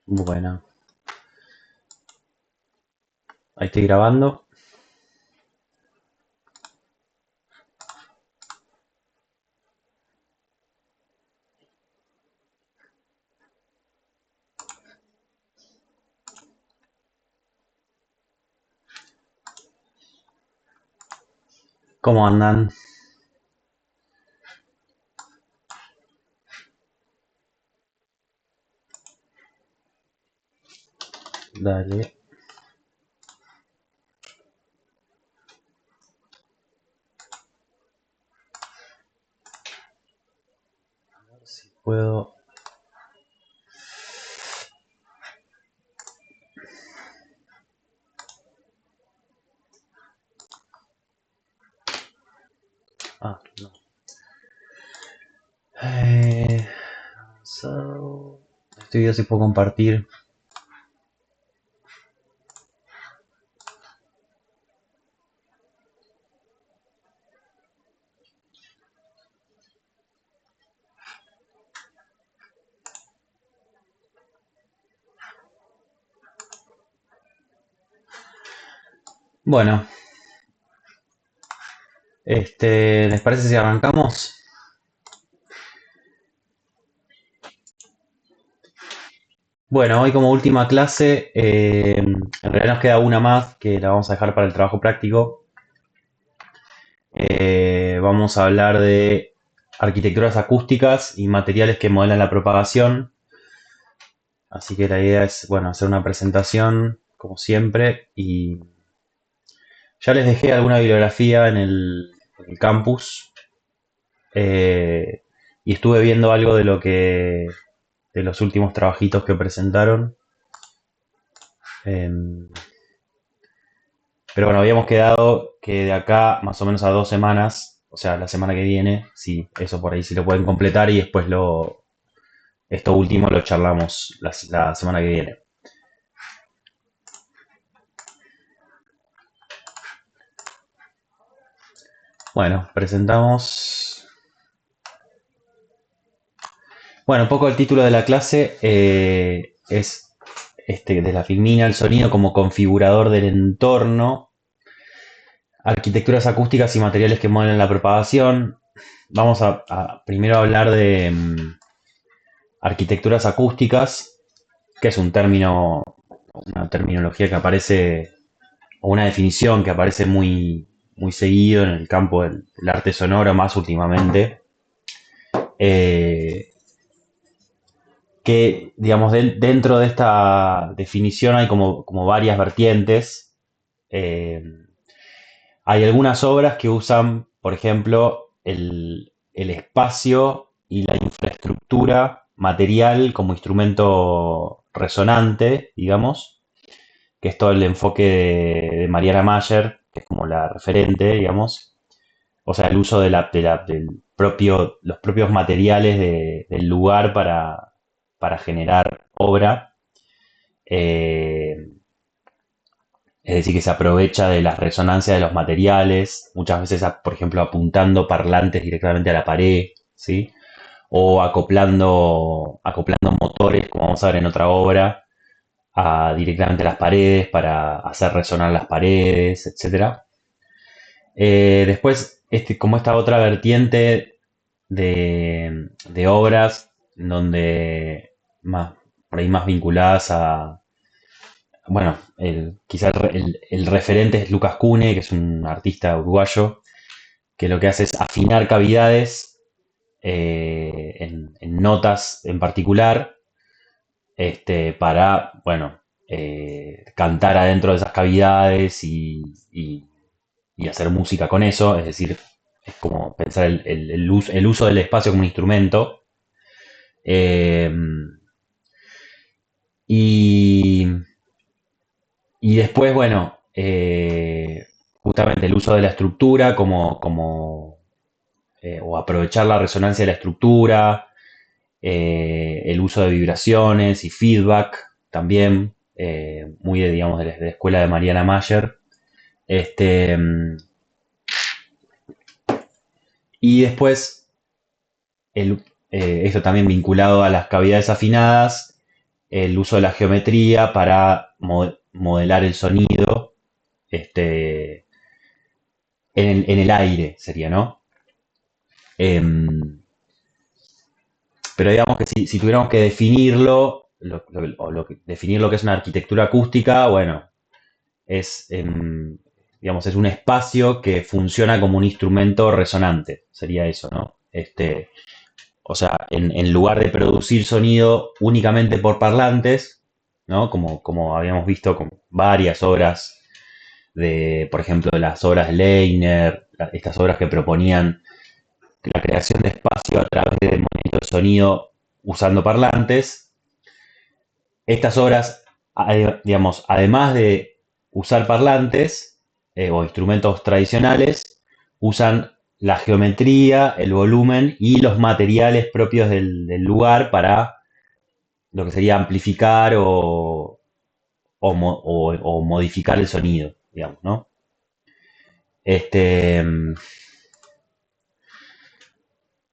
Bueno, ahí estoy grabando. ¿Cómo andan? Dale, si puedo. Ah, no. Eh, este video si puedo compartir. Bueno, ¿les parece si arrancamos? Bueno, hoy como última clase, en realidad nos queda una más que la vamos a dejar para el trabajo práctico. Vamos a hablar de arquitecturas acústicas y materiales que modelan la propagación. Así que la idea es, bueno, hacer una presentación, como siempre, y ya les dejé alguna bibliografía en el campus, eh, y estuve viendo algo de los últimos trabajitos que presentaron. Em, pero bueno, habíamos quedado que de acá más o menos a 2 semanas, o sea, la semana que viene, sí, eso por ahí sí lo pueden completar y después esto último lo charlamos la semana que viene. Bueno, presentamos. Bueno, un poco el título de la clase es de la filmina, el sonido como configurador del entorno, arquitecturas acústicas y materiales que modelan la propagación. Vamos a primero hablar de arquitecturas acústicas, que es un término, una terminología que aparece, o una definición que aparece muy seguido en el campo del arte sonoro, más últimamente. Eh, que, digamos, dentro de esta definición hay como varias vertientes. Eh, Hay algunas obras que usan, por ejemplo, el espacio y la infraestructura material como instrumento resonante, digamos, que es todo el enfoque de Mariana Mayer, que es como la referente, digamos. O sea, el uso del los propios materiales del lugar para generar obra. Eh, es decir, que se aprovecha de las resonancias de los materiales, muchas veces, por ejemplo, apuntando parlantes directamente a la pared, ¿sí? O acoplando motores, como vamos a ver en otra obra, directamente a las paredes para hacer resonar las paredes, etcétera. Después, como esta otra vertiente de obras donde más, por ahí más vinculadas bueno, quizá el referente es Lucas Cune, que es un artista uruguayo, que lo que hace es afinar cavidades en notas en particular, para, bueno, cantar adentro de esas cavidades y hacer música con eso. Es decir, es como pensar el uso del espacio como un instrumento. Eh, y, y después, bueno, justamente el uso de la estructura o aprovechar la resonancia de la estructura, el uso de vibraciones y feedback también, muy digamos, de la escuela de Mariana Mayer. Este, y después, esto también vinculado a las cavidades afinadas, el uso de la geometría para modelar el sonido este, en el aire, sería, ¿no? Em, pero digamos que si tuviéramos que definirlo, definir lo que es una arquitectura acústica, bueno, es, digamos, es un espacio que funciona como un instrumento resonante, sería eso, ¿no? O sea, en lugar de producir sonido únicamente por parlantes, ¿no? Como habíamos visto con varias obras de, por ejemplo, las obras de Leiner, estas obras que proponían la creación de espacio a través de movimiento de sonido usando parlantes. Estas obras, digamos, además de usar parlantes o instrumentos tradicionales, usan la geometría, el volumen y los materiales propios del lugar para lo que sería amplificar o modificar el sonido, digamos, ¿no? Este,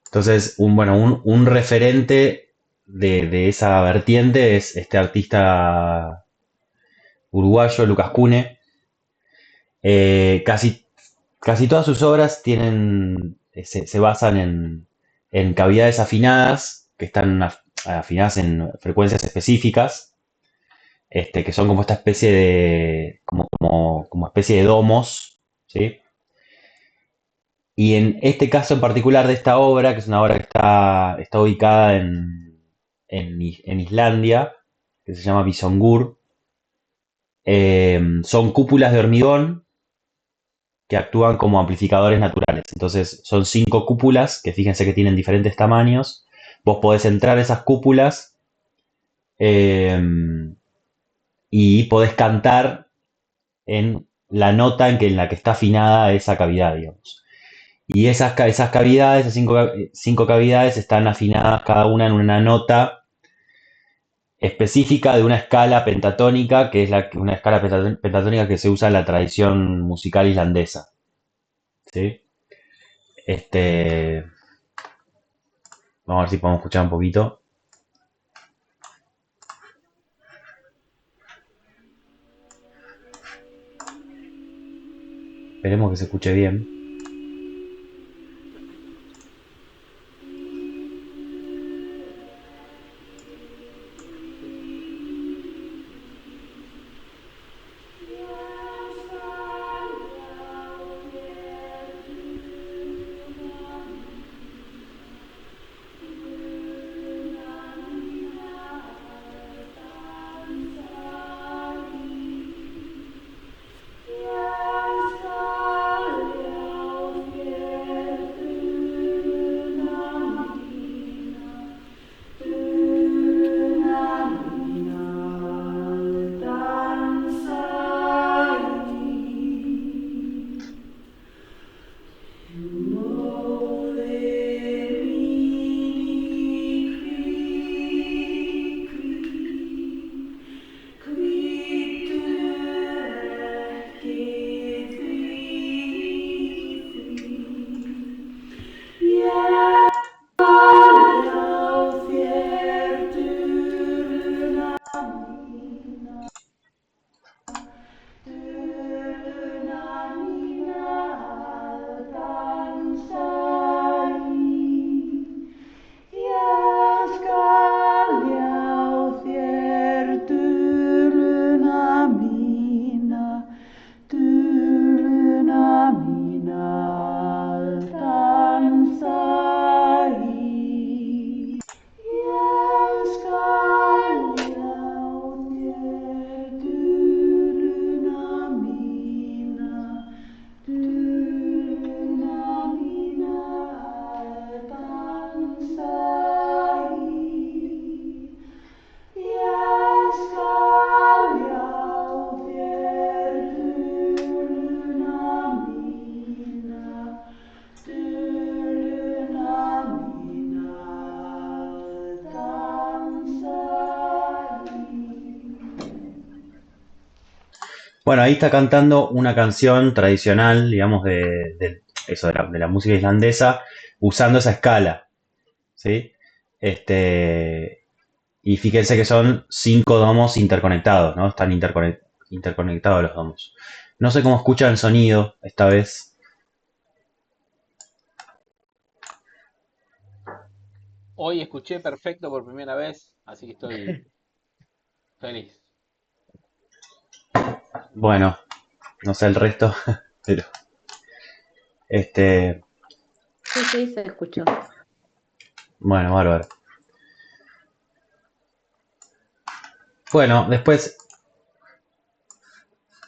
entonces, un referente de esa vertiente es este artista uruguayo, Lucas Cune. Casi todas sus obras se basan en cavidades afinadas, que están afinadas en frecuencias específicas, que son como esta especie como especie de domos, ¿sí? Y en este caso en particular de esta obra, que es una obra que está ubicada en Islandia, que se llama Visongur, son cúpulas de hormigón que actúan como amplificadores naturales. Entonces son 5 cúpulas que fíjense que tienen diferentes tamaños. Vos podés entrar a esas cúpulas eh, y podés cantar en la nota en la que está afinada esa cavidad, digamos. Y esas cavidades, esas cinco cavidades, están afinadas cada una en una nota específica de una escala pentatónica, que es una escala pentatónica que se usa en la tradición musical islandesa. ¿Sí? Este, Vamos a ver si podemos escuchar un poquito. Esperemos que se escuche bien. Bueno, ahí está cantando una canción tradicional, digamos, de la música islandesa, usando esa escala, ¿sí? Este, Y fíjense que son 5 domos interconectados, ¿no? Están interconectados los domos. No sé cómo escuchan el sonido esta vez. Hoy escuché perfecto por primera vez, así que estoy feliz. Bueno, no sé el resto, pero este, Sí, sí, se escuchó. bueno, bárbaro. Bueno, después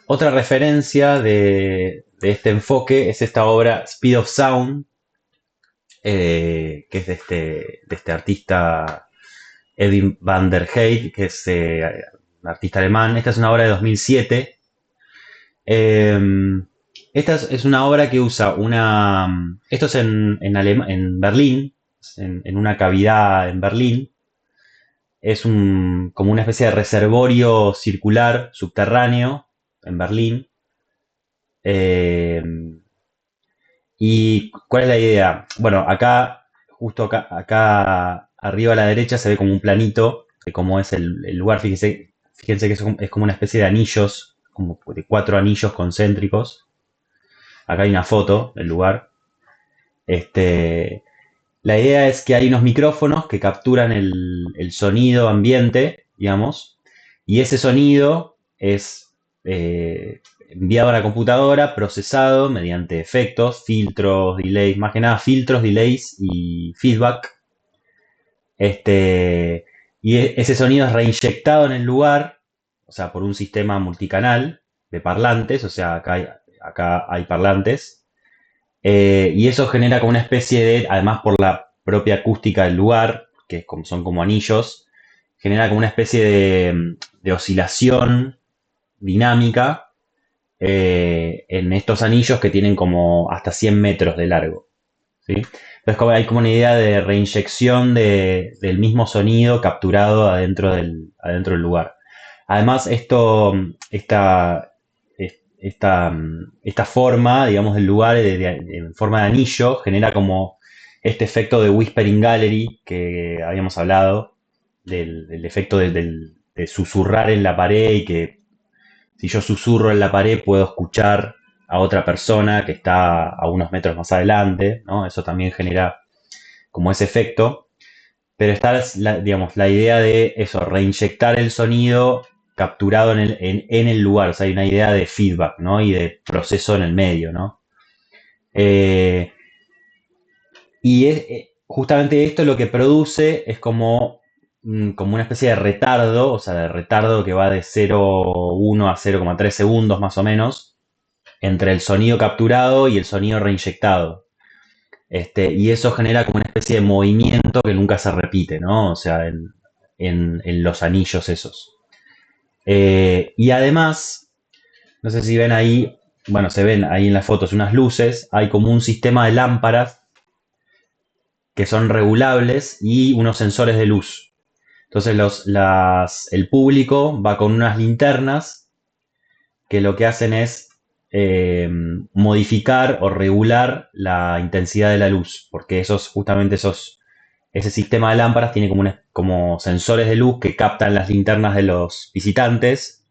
otra referencia de este enfoque es esta obra Speed of Sound, que es de este artista Edwin van der Heydt, que es un artista alemán. Esta es una obra de 2007. Eh, Esta es una obra que usa una... Esto es en Berlín, en una cavidad en Berlín. Es como una especie de reservorio circular subterráneo en Berlín. Eh, ¿Y cuál es la idea? Bueno, acá, justo acá arriba a la derecha se ve como un planito de cómo es el lugar. Fíjense que es como una especie de anillos, como de 4 anillos concéntricos. Acá hay una foto del lugar. Este, la idea es que hay unos micrófonos que capturan el sonido ambiente, digamos, y ese sonido es enviado a la computadora, procesado mediante efectos, filtros, delays, más que nada filtros, delays y feedback. Este, y ese sonido es reinyectado en el lugar, o sea, por un sistema multicanal de parlantes, o sea, acá hay parlantes, y eso genera como una especie de, además por la propia acústica del lugar, que son como anillos, genera como una especie de oscilación dinámica en estos anillos que tienen como hasta 100 metros de largo. ¿Sí? Entonces hay como una idea de reinyección del mismo sonido capturado adentro del lugar. Además, esta forma, digamos, del lugar en forma de anillo genera como este efecto de Whispering Gallery que habíamos hablado, del efecto de susurrar en la pared y que si yo susurro en la pared puedo escuchar a otra persona que está a unos metros más adelante, ¿no? Eso también genera como ese efecto. Pero está, digamos, la idea de eso, reinyectar el sonido capturado en el lugar. O sea, hay una idea de feedback, ¿no? Y de proceso en el medio, ¿no? Eh, y justamente esto lo que produce es como una especie de retardo, o sea, de retardo que va de 0,1 a 0,3 segundos más o menos, entre el sonido capturado y el sonido reinyectado. Y eso genera como una especie de movimiento que nunca se repite, ¿no? O sea, en los anillos esos. Y además, no sé si ven ahí, bueno, se ven ahí en las fotos unas luces, hay como un sistema de lámparas que son regulables y unos sensores de luz. Entonces el público va con unas linternas que lo que hacen es modificar o regular la intensidad de la luz, porque ese sistema de lámparas tiene como sensores de luz que captan las linternas de los visitantes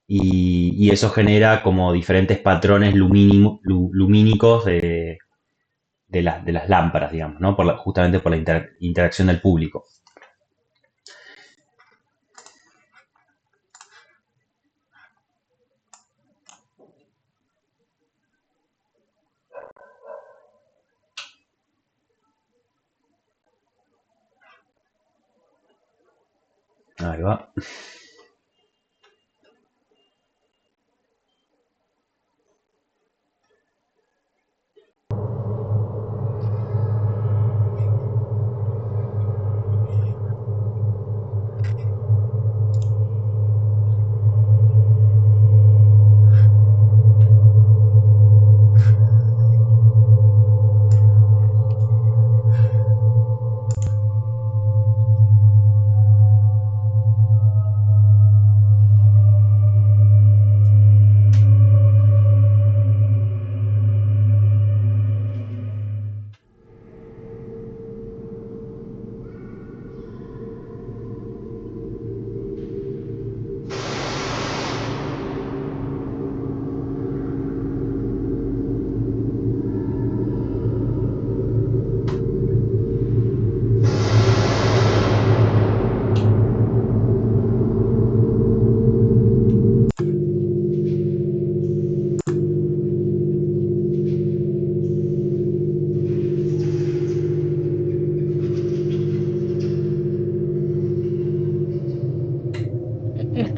y eso genera como diferentes patrones lumínicos de las lámparas, digamos, ¿no? Justamente por la interacción del público. Ahí va.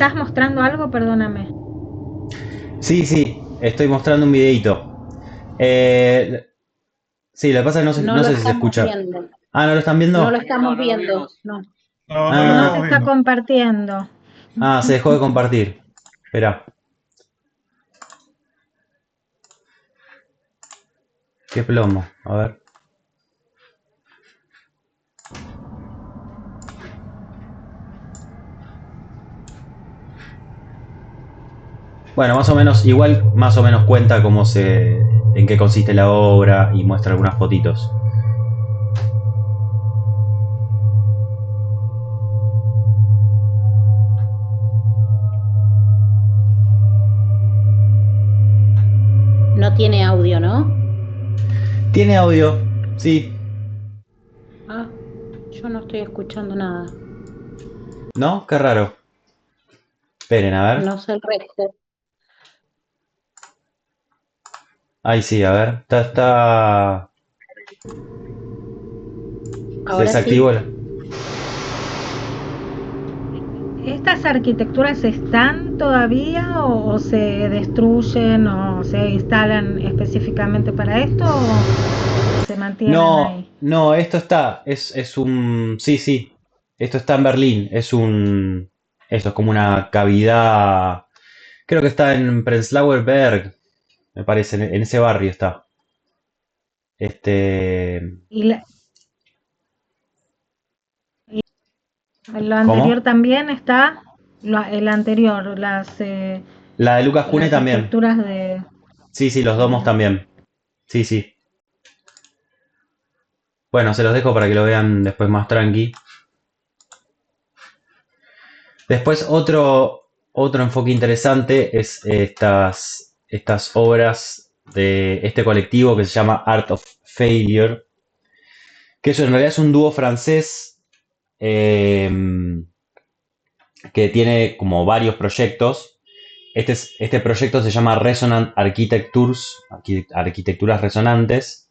estás mostrando algo? Perdóname. Sí, sí, estoy mostrando un videíto. Eh, sí, lo que pasa es que No no lo sé si se estamos escucha. viendo. Ah, ¿no lo están No lo viendo? estamos No lo viendo. vimos. No. No, no lo No se estamos Ah, está viendo. compartiendo. se dejó de compartir. Espera, qué plomo. A ver. Bueno, más o menos, igual más o menos cuenta en qué consiste la obra y muestra algunas fotitos. No tiene audio, ¿no? Tiene audio, sí, Ah, yo no estoy escuchando nada. ¿no? Qué raro. Esperen, a ver. No sé el resto. Ahí sí, a ver. Se Ahora desactivó sí. la... ¿Estas arquitecturas están todavía o se destruyen o se instalan específicamente para esto o se mantienen No, ahí? no, esto está, es un... Sí, sí, esto está en Berlín, es un... Eso, es como una cavidad... Creo que está en Prenzlauer Berg, me parece, en ese barrio está. Este... ¿Y lo anterior ¿Cómo? también está? El anterior, La de Lucas Cune las también. estructuras de... Sí, sí, los domos Bien. también. Sí, sí. Bueno, se los dejo para que lo vean después más tranqui. Después otro enfoque interesante es estas obras de este colectivo que se llama Art of Failure, que eso en realidad es un dúo francés eh, que tiene como varios proyectos. Este proyecto se llama Resonant Architectures, Arquitecturas Resonantes,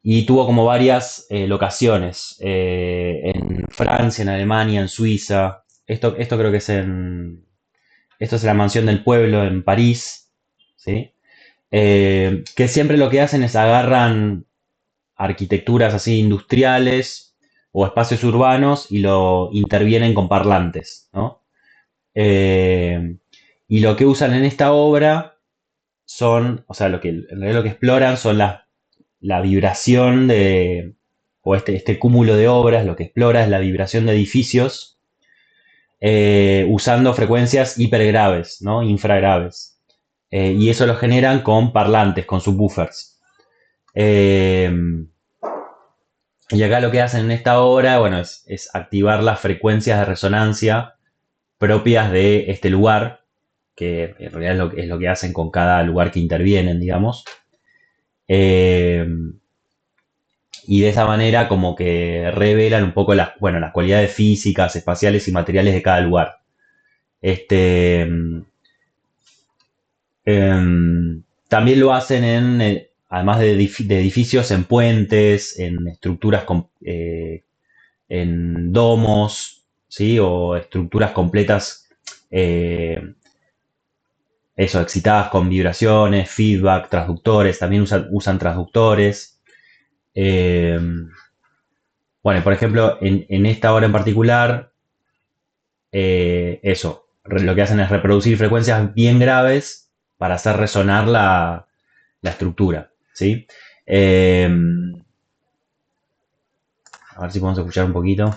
y tuvo como varias locaciones en Francia, en Alemania, en Suiza. Esto creo que esto es la Mansión del Pueblo en París, ¿sí? Que siempre lo que hacen es agarran arquitecturas así industriales o espacios urbanos y lo intervienen con parlantes, ¿no? Eh, y lo que usan en esta obra son, o sea, en realidad lo que exploran son la vibración o este cúmulo de obras, lo que explora es la vibración de edificios usando frecuencias hipergraves, ¿no? Infragraves. Y eso lo generan con parlantes, con subwoofers. Eh, y acá lo que hacen en esta obra, bueno, es activar las frecuencias de resonancia propias de este lugar, que en realidad es lo que hacen con cada lugar que intervienen, digamos. Eh, y de esa manera como que revelan un poco bueno, las cualidades físicas, espaciales y materiales de cada lugar. Este, también lo hacen además de edificios, en puentes, en estructuras, en domos, ¿sí? O estructuras completas, eh, eso, excitadas con vibraciones, feedback, transductores, también usan transductores. Eh, bueno, por ejemplo, en esta obra en particular, eso, lo que hacen es reproducir frecuencias bien graves para hacer resonar la estructura, ¿sí? Eh, a ver si podemos escuchar un poquito.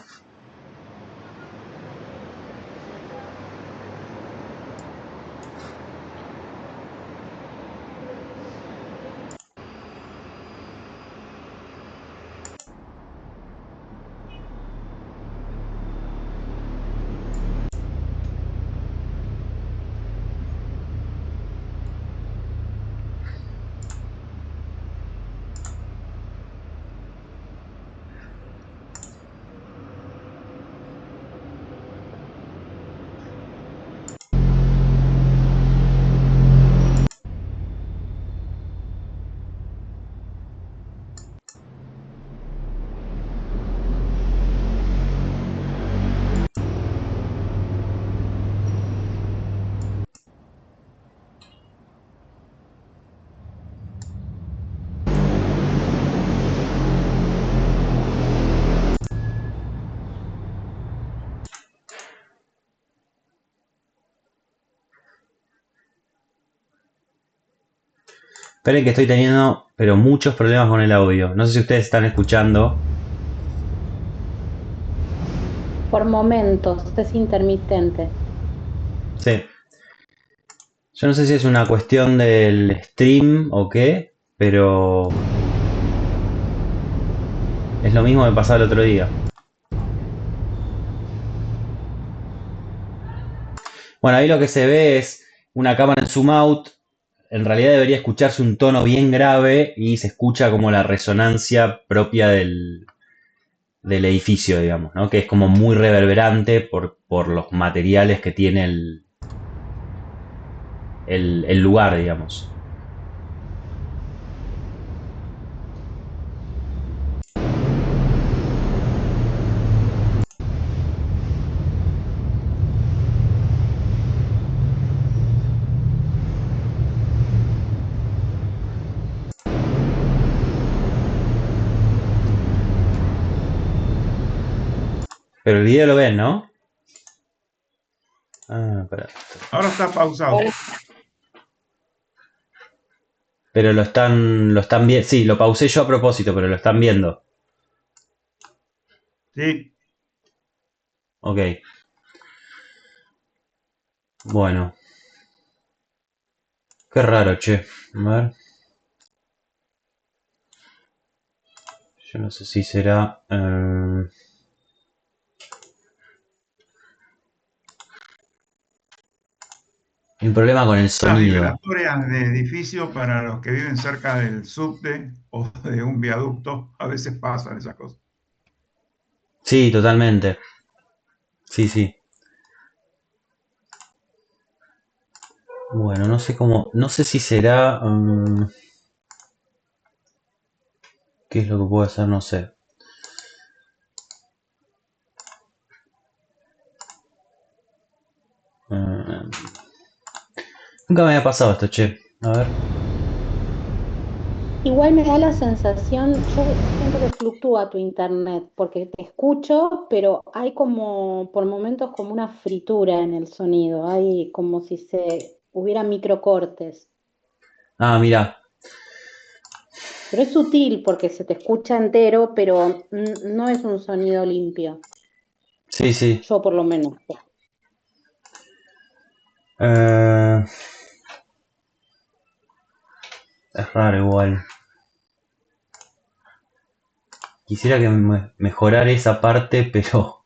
Esperen que estoy teniendo, pero muchos problemas con el audio. No sé si ustedes están escuchando. Por momentos, es intermitente. Sí. Yo no sé si es una cuestión del stream o qué, pero es lo mismo que pasaba el otro día. Bueno, ahí lo que se ve es una cámara en zoom out. En realidad debería escucharse un tono bien grave y se escucha como la resonancia propia del edificio, digamos, ¿no? Que es como muy reverberante por los materiales que tiene el lugar, digamos. Pero el video lo ven, ¿no? Ah, espera. Ahora está pausado. Pero lo están viendo. Sí, lo pausé yo a propósito, pero lo están viendo. Sí, Ok. Bueno. Qué raro, che. A ver. Yo no sé si será. Un problema con el las sonido. vibratorias de edificios para los que viven cerca del subte o de un viaducto, a veces pasan esas cosas. Sí, totalmente. Sí, sí. Bueno, no sé cómo. No sé si será. ¿Qué es lo que puedo hacer? No sé. Mm, Nunca me había pasado esto, che. A ver. Igual me da la sensación, yo siento que fluctúa tu internet, porque te escucho, pero hay como, por momentos, como una fritura en el sonido, hay como si se hubiera microcortes, Ah, mira. pero es sutil porque se te escucha entero, pero no es un sonido limpio, Sí, sí. yo por lo menos. Eh, es raro igual. Quisiera que mejorar esa parte, pero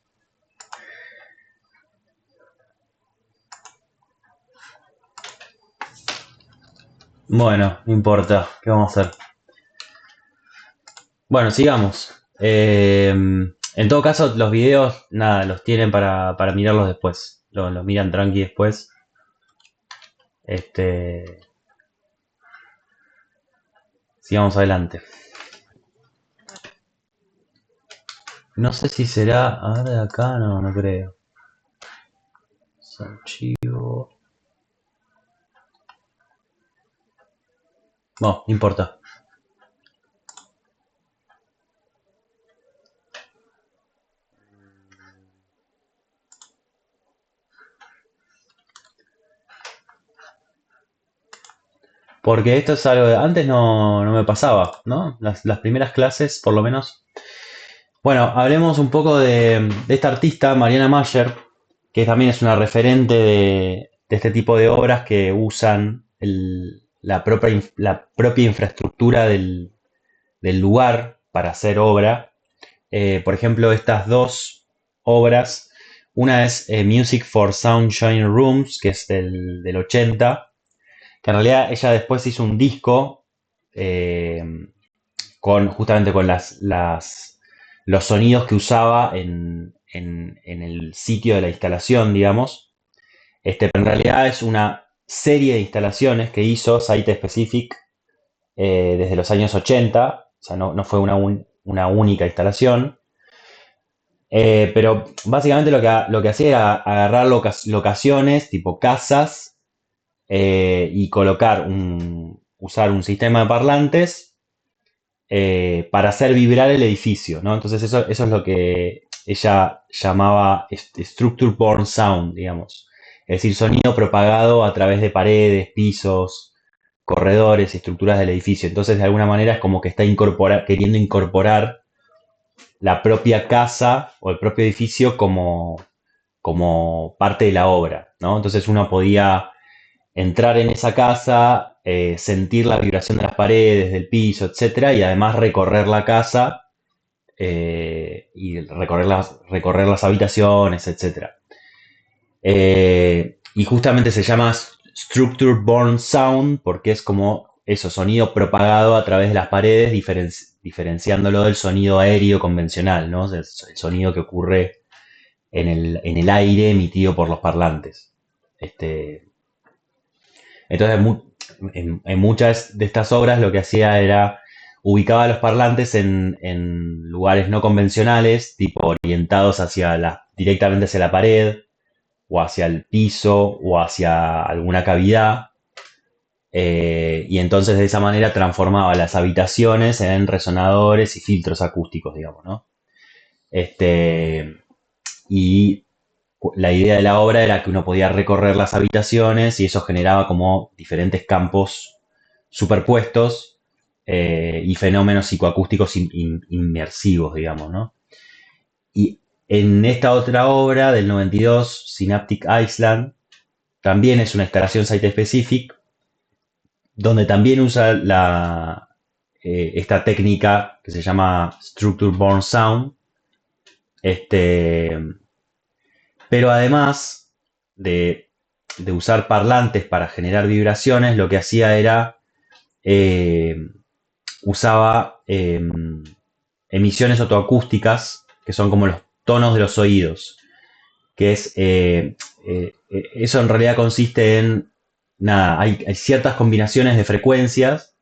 bueno, no importa. ¿Qué vamos a hacer? Bueno, sigamos. En todo caso, los videos, nada, los tienen para mirarlos después. Los miran tranqui después. Este, sigamos adelante. No sé si será. A ver, de acá, no, no creo. Archivo. No, no importa. Porque esto es algo que antes no me pasaba, ¿no? Las primeras clases, por lo menos. Bueno, hablemos un poco de esta artista, Mariana Mayer, que también es una referente de este tipo de obras que usan la propia infraestructura del lugar para hacer obra. Por ejemplo, estas dos obras, una es Music for Sunshine Rooms, que es del 80, que en realidad ella después hizo un disco eh, justamente con los sonidos que usaba en el sitio de la instalación, digamos. Pero en realidad es una serie de instalaciones que hizo Site Specific desde los años 80, o sea, no fue una única instalación. Pero básicamente lo que hacía era agarrar locaciones, tipo casas, y usar un sistema de parlantes para hacer vibrar el edificio, ¿no? Entonces eso es lo que ella llamaba Structure Borne Sound, digamos. Es decir, sonido propagado a través de paredes, pisos, corredores y estructuras del edificio. Entonces, de alguna manera es como que está queriendo incorporar la propia casa o el propio edificio como parte de la obra, ¿no? Entonces uno podía entrar en esa casa, sentir la vibración de las paredes, del piso, etcétera, y además recorrer la casa y recorrer las habitaciones, etcétera. Y justamente se llama Structure Born Sound porque es como eso, sonido propagado a través de las paredes, diferenciándolo del sonido aéreo convencional, ¿no? El sonido que ocurre en el aire emitido por los parlantes. Entonces, en muchas de estas obras lo que hacía era ubicaba los parlantes en lugares no convencionales, tipo orientados directamente hacia la pared, o hacia el piso, o hacia alguna cavidad. Y entonces de esa manera transformaba las habitaciones en resonadores y filtros acústicos, digamos, ¿no? Y la idea de la obra era que uno podía recorrer las habitaciones y eso generaba como diferentes campos superpuestos y fenómenos psicoacústicos inmersivos, digamos, ¿no? Y en esta otra obra del 92, Synaptic Island, también es una instalación site-specific, donde también usa esta técnica que se llama Structure Born Sound, pero además de usar parlantes para generar vibraciones, lo que hacía era usaba emisiones otoacústicas, que son como los tonos de los oídos, que es eso en realidad consiste en nada, hay ciertas combinaciones de frecuencias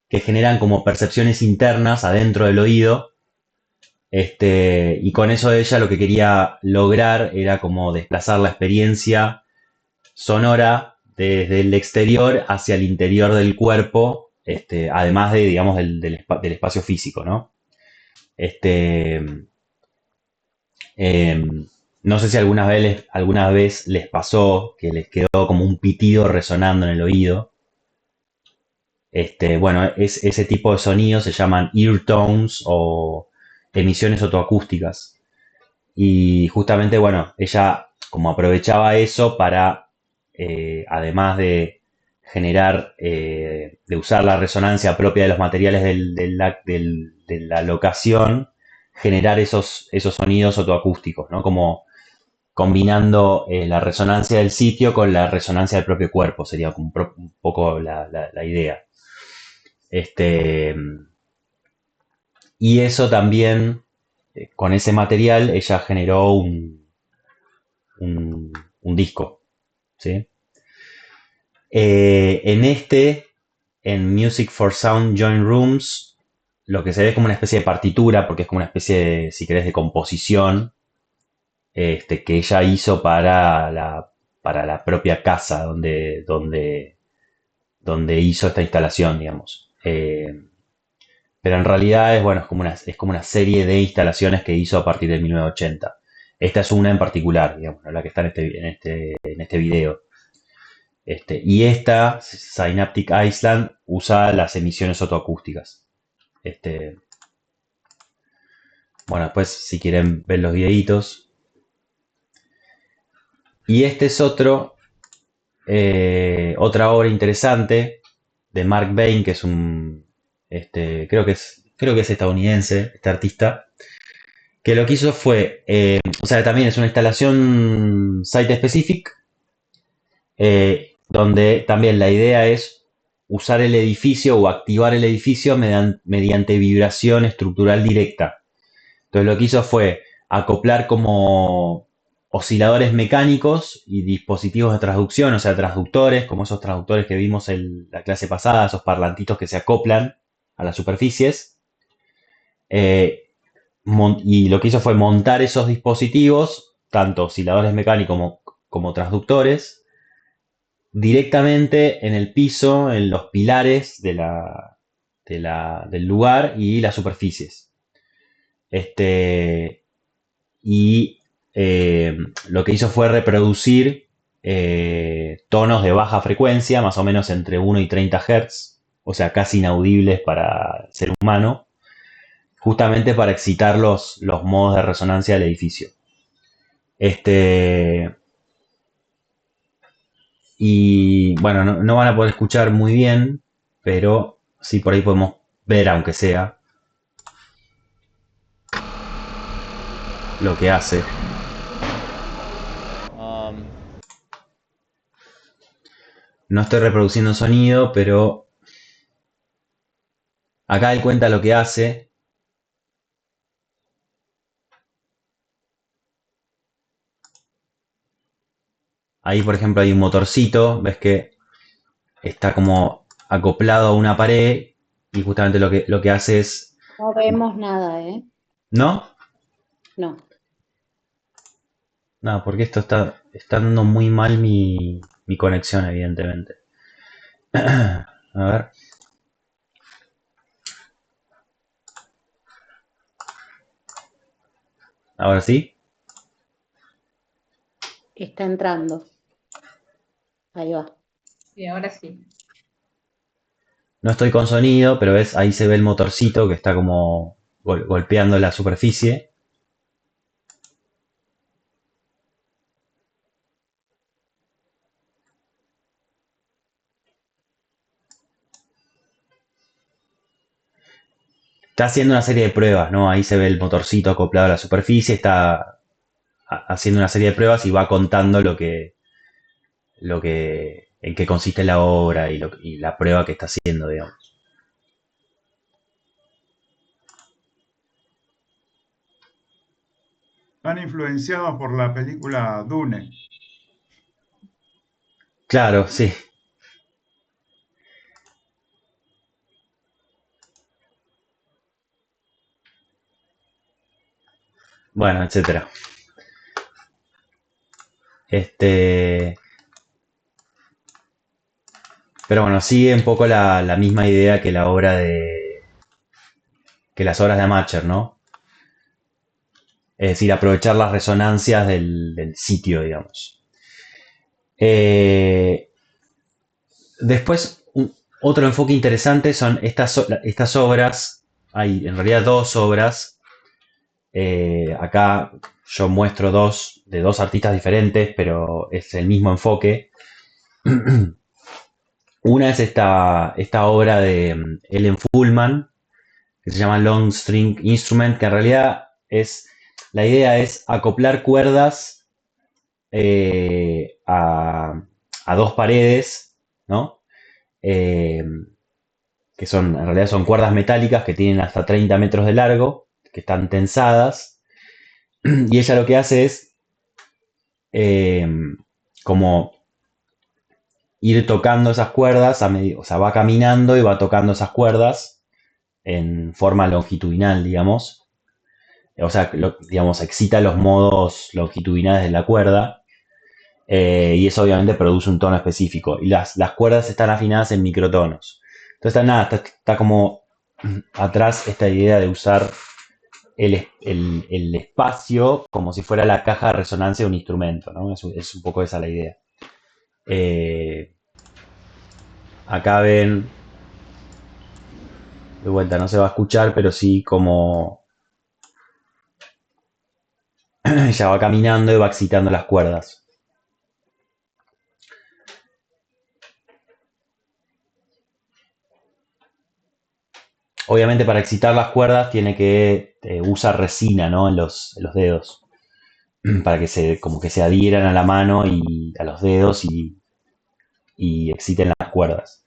que generan como percepciones internas adentro del oído. Y con eso ella lo que quería lograr era como desplazar la experiencia sonora desde el exterior hacia el interior del cuerpo, además de, digamos, del espacio físico, ¿no? No sé si alguna vez les pasó que les quedó como un pitido resonando en el oído. Bueno, ese tipo de sonidos se llaman ear tones o emisiones otoacústicas. Y justamente, bueno, ella como aprovechaba eso para, además de generar, de usar la resonancia propia de los materiales de la locación, generar esos sonidos otoacústicos, ¿no? Como combinando la resonancia del sitio con la resonancia del propio cuerpo, sería un poco la idea. Y eso también, con ese material, ella generó un disco, ¿sí? En Music for Sound Joint Rooms, lo que se ve es como una especie de partitura, porque es como una especie de, si querés, de composición, que ella hizo para la propia casa donde hizo esta instalación, digamos. Pero en realidad es como una serie de instalaciones que hizo a partir de 1980. Esta es una en particular, digamos, ¿no? La que está en este video. Y esta, Synaptic Island, usa las emisiones otoacústicas. Bueno, después si quieren ver los videitos. Y este es otra obra interesante de Mark Bain, que es creo que es estadounidense, este artista, que lo que hizo fue, o sea, también es una instalación site-specific, donde también la idea es usar el edificio o activar el edificio mediante vibración estructural directa. Entonces lo que hizo fue acoplar como osciladores mecánicos y dispositivos de transducción, o sea, transductores, como esos transductores que vimos en la clase pasada, esos parlantitos que se acoplan a las superficies. Y lo que hizo fue montar esos dispositivos, tanto osciladores mecánicos como transductores, directamente en el piso, en los pilares del lugar y las superficies. Y lo que hizo fue reproducir tonos de baja frecuencia, más o menos entre 1 y 30 Hz, o sea, casi inaudibles para el ser humano, justamente para excitar los modos de resonancia del edificio. Este, y bueno, no van a poder escuchar muy bien, pero sí por ahí podemos ver, aunque sea, lo que hace. No estoy reproduciendo sonido, pero acá él cuenta lo que hace. Ahí, por ejemplo, hay un motorcito, ves que está como acoplado a una pared y justamente lo que hace es... No vemos nada, ¿eh? ¿No? No. No, porque esto está dando muy mal mi conexión, evidentemente. A ver. Ahora sí. Está entrando. Ahí va. Y ahora sí. No estoy con sonido, pero ves, ahí se ve el motorcito que está como golpeando la superficie. Está haciendo una serie de pruebas, ¿no? Ahí se ve el motorcito acoplado a la superficie, está haciendo una serie de pruebas y va contando en qué consiste la obra y la prueba que está haciendo, digamos. Están influenciados por la película Dune. Claro, sí. Bueno, etcétera. Este, pero bueno, sigue un poco la misma idea que que las obras de Amacher, ¿no? Es decir, aprovechar las resonancias del sitio, digamos. Eh, Después, otro enfoque interesante son estas obras. Hay en realidad dos obras. Acá yo muestro dos de dos artistas diferentes, pero es el mismo enfoque. Una es esta obra de Ellen Fullman, que se llama Long String Instrument, que en realidad la idea es acoplar cuerdas a dos paredes, ¿no? Eh, que en realidad son cuerdas metálicas que tienen hasta 30 metros de largo, que están tensadas, y ella lo que hace es eh, como ir tocando esas cuerdas, o sea, va caminando y va tocando esas cuerdas en forma longitudinal, digamos. O sea, digamos, excita los modos longitudinales de la cuerda, y eso obviamente produce un tono específico. Y las cuerdas están afinadas en microtonos. Entonces está como atrás esta idea de usar el espacio como si fuera la caja de resonancia de un instrumento, ¿no? Es un poco esa la idea. Eh, Acá ven, de vuelta no se va a escuchar, pero sí como ella va caminando y va excitando las cuerdas. Obviamente para excitar las cuerdas tiene que usar resina, ¿no? En los dedos, para que como que se adhieran a la mano y a los dedos y exciten las cuerdas.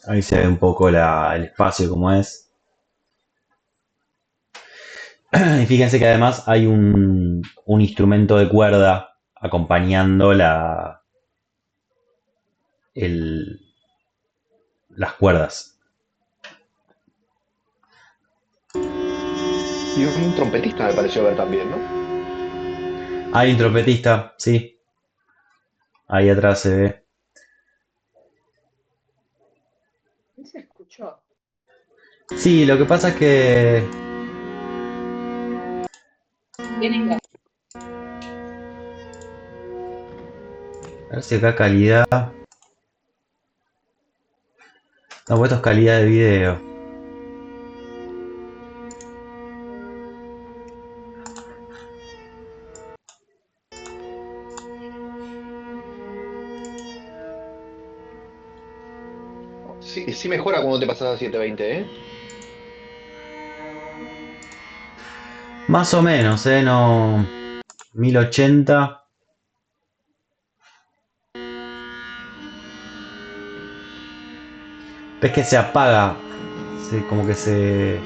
Ahí se ve un poco el espacio como es. Y fíjense que además hay un instrumento de cuerda acompañando el- las cuerdas. Y un trompetista me pareció ver también, ¿no? Hay un trompetista, sí, ahí atrás se ve. ¿Y se escuchó? Sí, lo que pasa es que... Tienen que A ver si acá calidad... No, pues esto es calidad de video. Sí, sí mejora cuando te pasas a 720, ¿eh? Más o menos, No... 1080. Ves que se apaga. Como que se...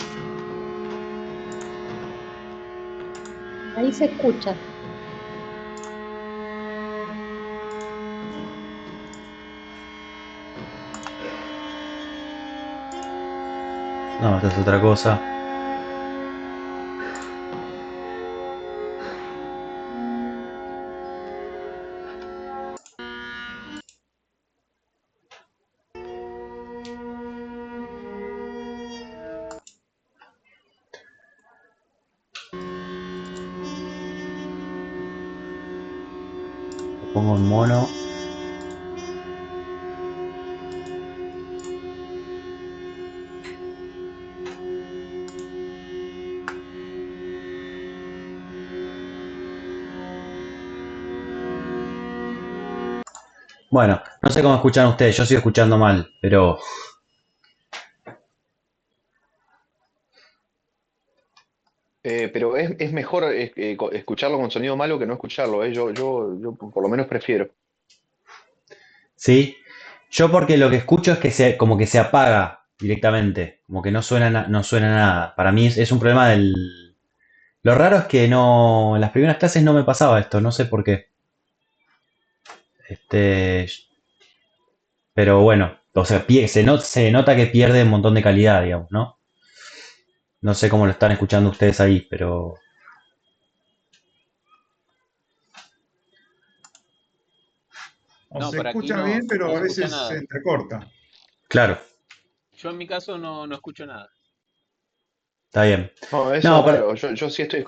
Ahí se escucha. No, esta es otra cosa. Lo pongo en mono. Bueno, no sé cómo escuchan ustedes, yo sigo escuchando mal, pero... Pero es mejor escucharlo con sonido malo que no escucharlo, ¿eh? Yo por lo menos prefiero. ¿Sí? Yo porque lo que escucho es que como que se apaga directamente, como que no suena, no suena nada. Para mí es un problema del... Lo raro es que no, en las primeras clases no me pasaba esto, no sé por qué. Este, pero bueno, o sea, se nota que pierde un montón de calidad, digamos, ¿no? No sé cómo lo están escuchando ustedes ahí, pero O No, se por aquí escucha bien, pero no a se escucha veces se nada. entrecorta. claro, Yo en mi caso no escucho nada. está bien. No, eso No, es raro. Sí estoy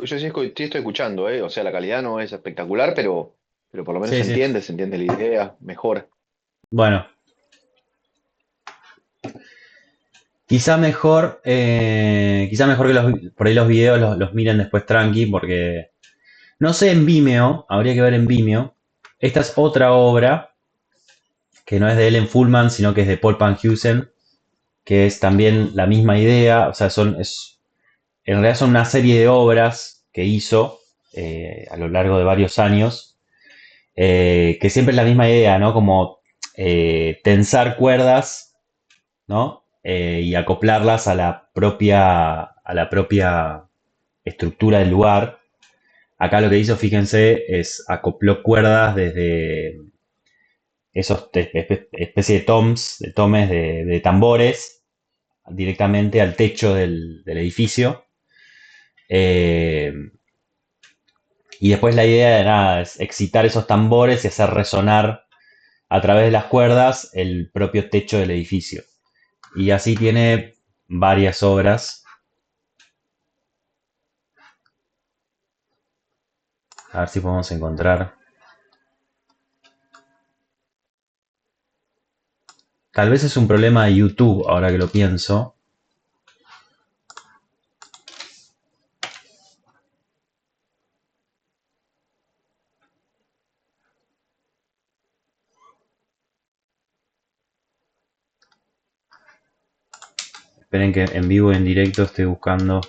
escuchando, ¿eh? O sea, la calidad no es espectacular, pero por lo menos sí, sí. se entiende la idea, mejor. Bueno, quizá mejor que por ahí los videos los miren después tranqui, porque no sé en Vimeo, habría que ver en Vimeo. Esta es otra obra que no es de Ellen Fullman, sino que es de Paul Panhusen, que es también la misma idea, o sea, en realidad son una serie de obras que hizo a lo largo de varios años, que siempre es la misma idea, ¿no? Como tensar cuerdas, ¿no? Y acoplarlas a la propia estructura del lugar. Acá lo que hizo, fíjense, es acopló cuerdas desde esos especie de tomes de tambores directamente al techo del edificio. Eh, y después la idea de nada es excitar esos tambores y hacer resonar a través de las cuerdas el propio techo del edificio. Y así tiene varias obras. A ver si podemos encontrar. Tal vez es un problema de YouTube, ahora que lo pienso. Esperen que en vivo y en directo estoy buscando.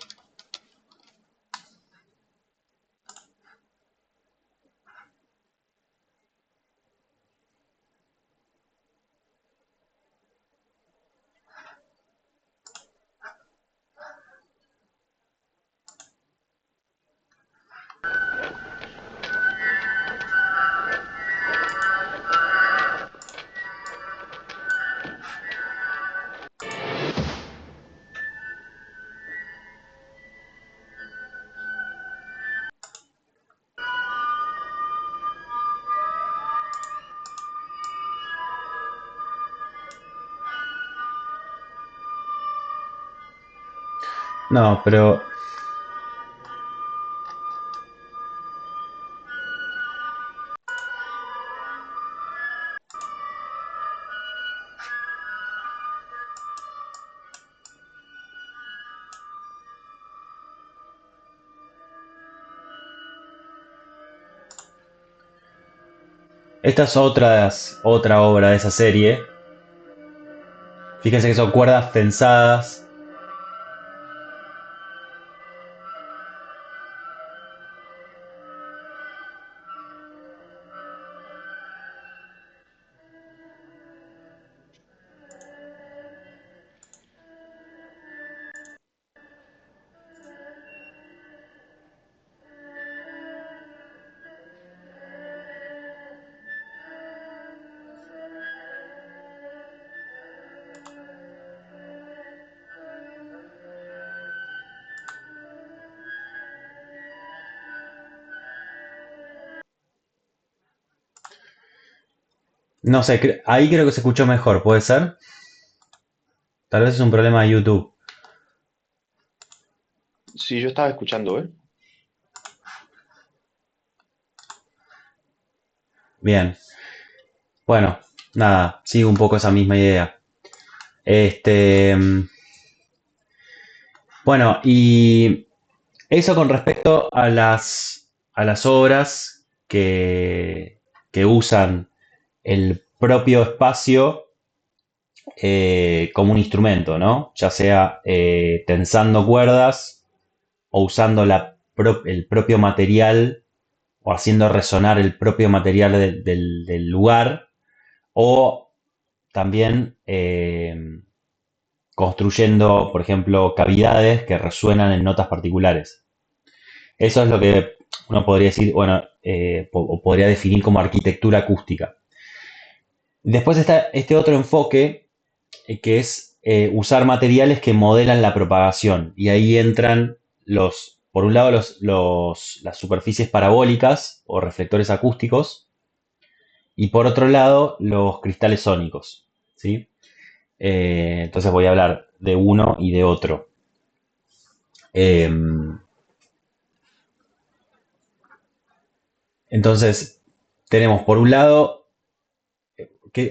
No, pero esta es otra obra de esa serie. Fíjense que son cuerdas tensadas. No sé, ahí creo que se escuchó mejor, ¿puede ser? Tal vez es un problema de YouTube. Sí, yo estaba escuchando, ¿eh? Bien. Bueno, nada, sigo un poco esa misma idea. Este, bueno, y eso con respecto a las obras que usan el propio espacio como un instrumento, ¿no? Ya sea tensando cuerdas o usando el propio material o haciendo resonar el propio material del lugar o también construyendo, por ejemplo, cavidades que resuenan en notas particulares. Eso es lo que uno podría decir, bueno, o podría definir como arquitectura acústica. Después está este otro enfoque que es usar materiales que modelan la propagación. Y ahí entran por un lado, las superficies parabólicas o reflectores acústicos, y por otro lado, los cristales sónicos. ¿Sí? Entonces voy a hablar de uno y de otro. Entonces, tenemos por un lado,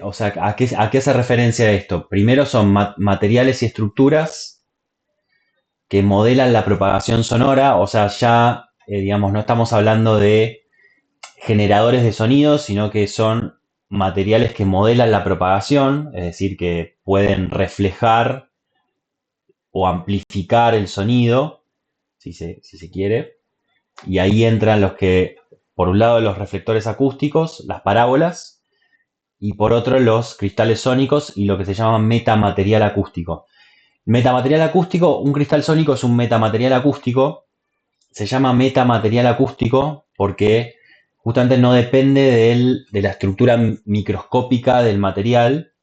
o sea, ¿a qué hace referencia esto? Primero son materiales y estructuras que modelan la propagación sonora, o sea, ya, digamos, no estamos hablando de generadores de sonidos, sino que son materiales que modelan la propagación, es decir, que pueden reflejar o amplificar el sonido, si se quiere. Y ahí entran por un lado, los reflectores acústicos, las parábolas, y por otro, los cristales sónicos y lo que se llama metamaterial acústico. Metamaterial acústico, un cristal sónico es un metamaterial acústico. Se llama metamaterial acústico porque justamente no depende de la estructura microscópica del material,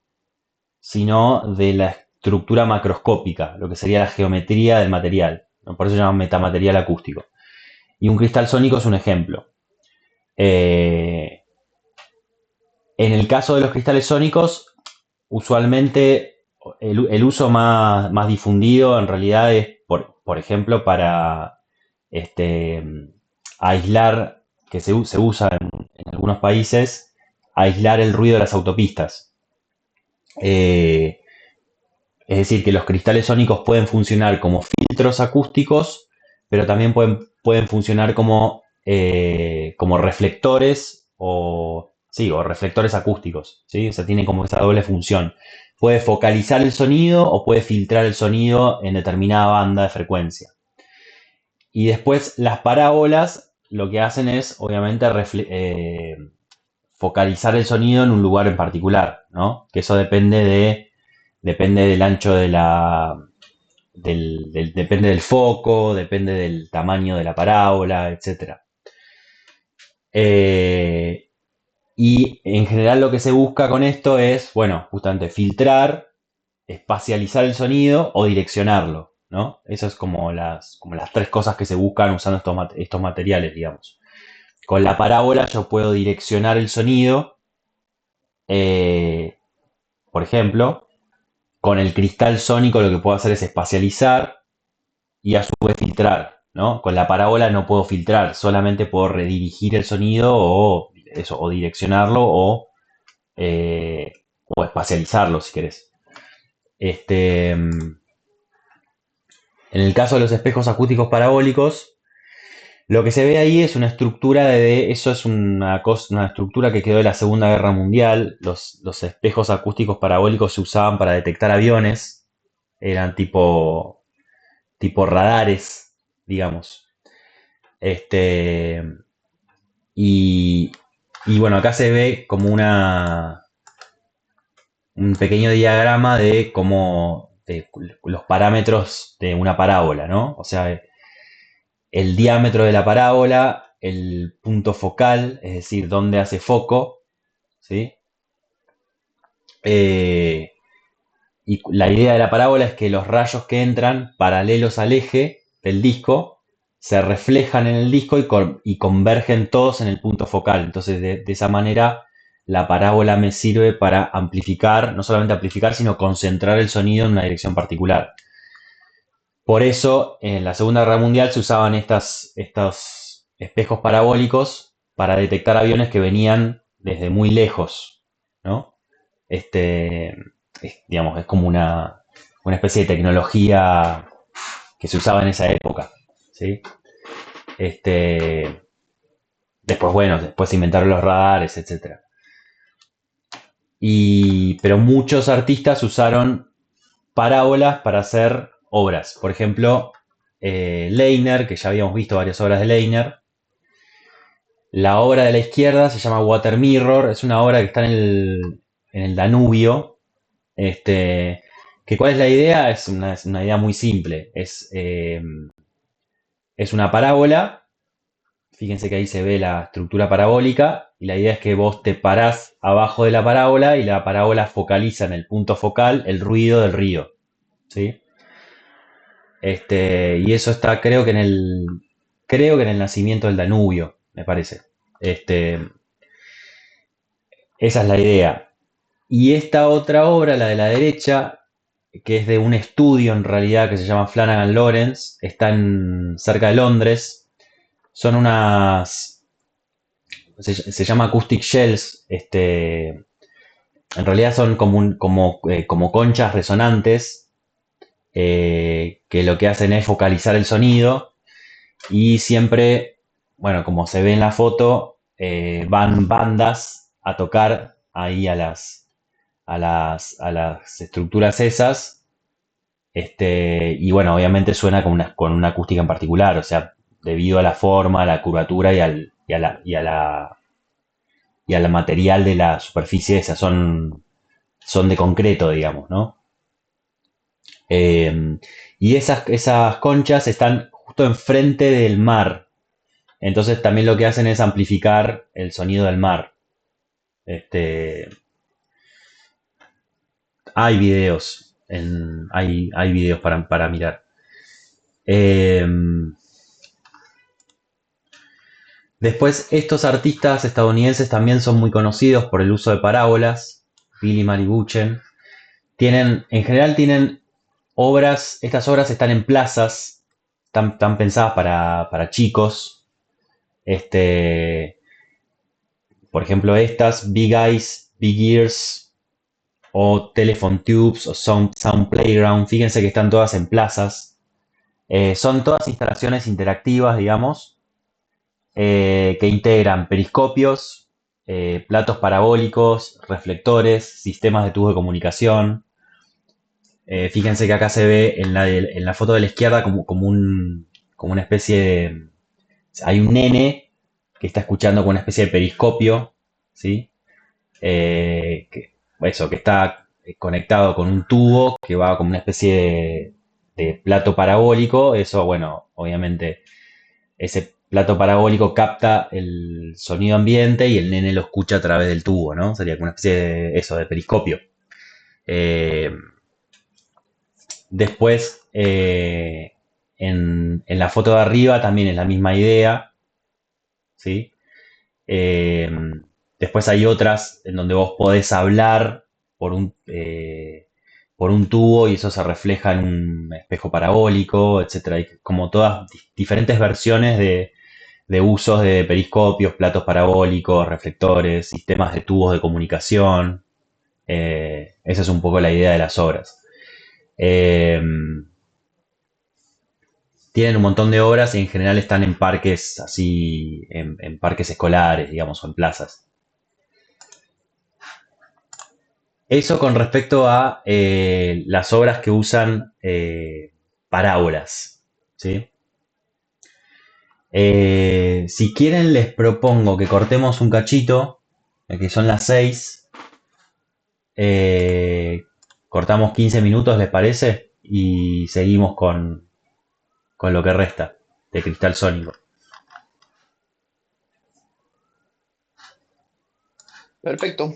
sino de la estructura macroscópica, lo que sería la geometría del material, ¿no? Por eso se llama metamaterial acústico. Y un cristal sónico es un ejemplo. En el caso de los cristales sónicos, usualmente el uso más difundido en realidad es, por ejemplo, para aislar, que se usa en algunos países, aislar el ruido de las autopistas. Es decir, que los cristales sónicos pueden funcionar como filtros acústicos, pero también pueden funcionar como reflectores o reflectores acústicos, ¿sí? O sea, tiene como esa doble función. Puede focalizar el sonido o puede filtrar el sonido en determinada banda de frecuencia. Y después las parábolas lo que hacen es, obviamente, focalizar el sonido en un lugar en particular, ¿no? Que eso depende del ancho depende del foco, depende del tamaño de la parábola, etc. Y en general lo que se busca con esto es, bueno, justamente filtrar, espacializar el sonido o direccionarlo, ¿no? Eso es como las tres cosas que se buscan usando estos materiales, digamos. Con la parábola yo puedo direccionar el sonido, por ejemplo. Con el cristal sónico lo que puedo hacer es espacializar y a su vez filtrar, ¿no? Con la parábola no puedo filtrar, solamente puedo redirigir el sonido o direccionarlo o espacializarlo, si querés. En el caso de los espejos acústicos parabólicos, lo que se ve ahí es una estructura eso es una estructura que quedó de la Segunda Guerra Mundial. Los espejos acústicos parabólicos se usaban para detectar aviones, eran tipo radares, digamos. Este, y, y bueno, acá se ve como un pequeño diagrama de los parámetros de una parábola, ¿no? O sea, el diámetro de la parábola, el punto focal, es decir, dónde hace foco, ¿sí? Eh, y la idea de la parábola es que los rayos que entran paralelos al eje del disco se reflejan en el disco y convergen todos en el punto focal. Entonces, de esa manera, la parábola me sirve para amplificar, no solamente amplificar, sino concentrar el sonido en una dirección particular. Por eso, en la Segunda Guerra Mundial se usaban estos espejos parabólicos para detectar aviones que venían desde muy lejos, ¿no? Digamos, es como una especie de tecnología que se usaba en esa época, ¿sí? Después, bueno, después se inventaron los radares, etc. Pero muchos artistas usaron parábolas para hacer obras. Por ejemplo, Leiner, que ya habíamos visto varias obras de Leiner. La obra de la izquierda se llama Water Mirror, es una obra que está en el Danubio. Que ¿cuál es la idea? Es una idea muy simple. Es una parábola. Fíjense que ahí se ve la estructura parabólica y la idea es que vos te parás abajo de la parábola y la parábola focaliza en el punto focal el ruido del río, ¿sí? Y eso está, creo que en el nacimiento del Danubio, me parece. Esa es la idea. Y esta otra obra, la de la derecha, que es de un estudio en realidad que se llama Flanagan Lawrence, está cerca de Londres. Son se llama Acoustic Shells. En realidad son como conchas resonantes que lo que hacen es focalizar el sonido y siempre, bueno, como se ve en la foto, van bandas a tocar ahí a las estructuras esas. Y bueno, obviamente suena con una acústica en particular, o sea, debido a la forma, a la curvatura y al material de la superficie esa, son de concreto, digamos, ¿no? Y esas conchas están justo enfrente del mar, entonces también lo que hacen es amplificar el sonido del mar. Este, hay videos, hay videos para mirar. Después, estos artistas estadounidenses también son muy conocidos por el uso de parábolas. Billy Maribuchen. En general tienen obras, estas obras están en plazas, están pensadas para chicos. Por ejemplo, estas, Big Eyes, Big Ears, o Telephone Tubes, o Sound Playground. Fíjense que están todas en plazas. Son todas instalaciones interactivas, digamos, que integran periscopios, platos parabólicos, reflectores, sistemas de tubos de comunicación. Fíjense que acá se ve en la foto de la izquierda como una especie de... Hay un nene que está escuchando con una especie de periscopio, ¿sí? Que está conectado con un tubo que va como una especie de plato parabólico. Eso, bueno, obviamente ese plato parabólico capta el sonido ambiente y el nene lo escucha a través del tubo, ¿no? Sería como una especie de periscopio. Eh, Después, en la foto de arriba también es la misma idea, ¿sí? Eh, Después hay otras en donde vos podés hablar por por un tubo y eso se refleja en un espejo parabólico, etcétera. Hay como todas diferentes versiones de usos de periscopios, platos parabólicos, reflectores, sistemas de tubos de comunicación. Esa es un poco la idea de las obras. Eh, Tienen un montón de obras y en general están en parques así, en parques escolares, digamos, o en plazas. Eso con respecto a las obras que usan parábolas, ¿sí? Si quieren les propongo que cortemos un cachito, que son las 6. Cortamos 15 minutos, ¿les parece? Y seguimos con lo que resta de cristal sónico. Perfecto.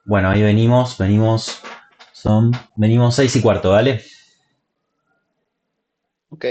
Bueno, ahí venimos 6:15, ¿vale? Ok.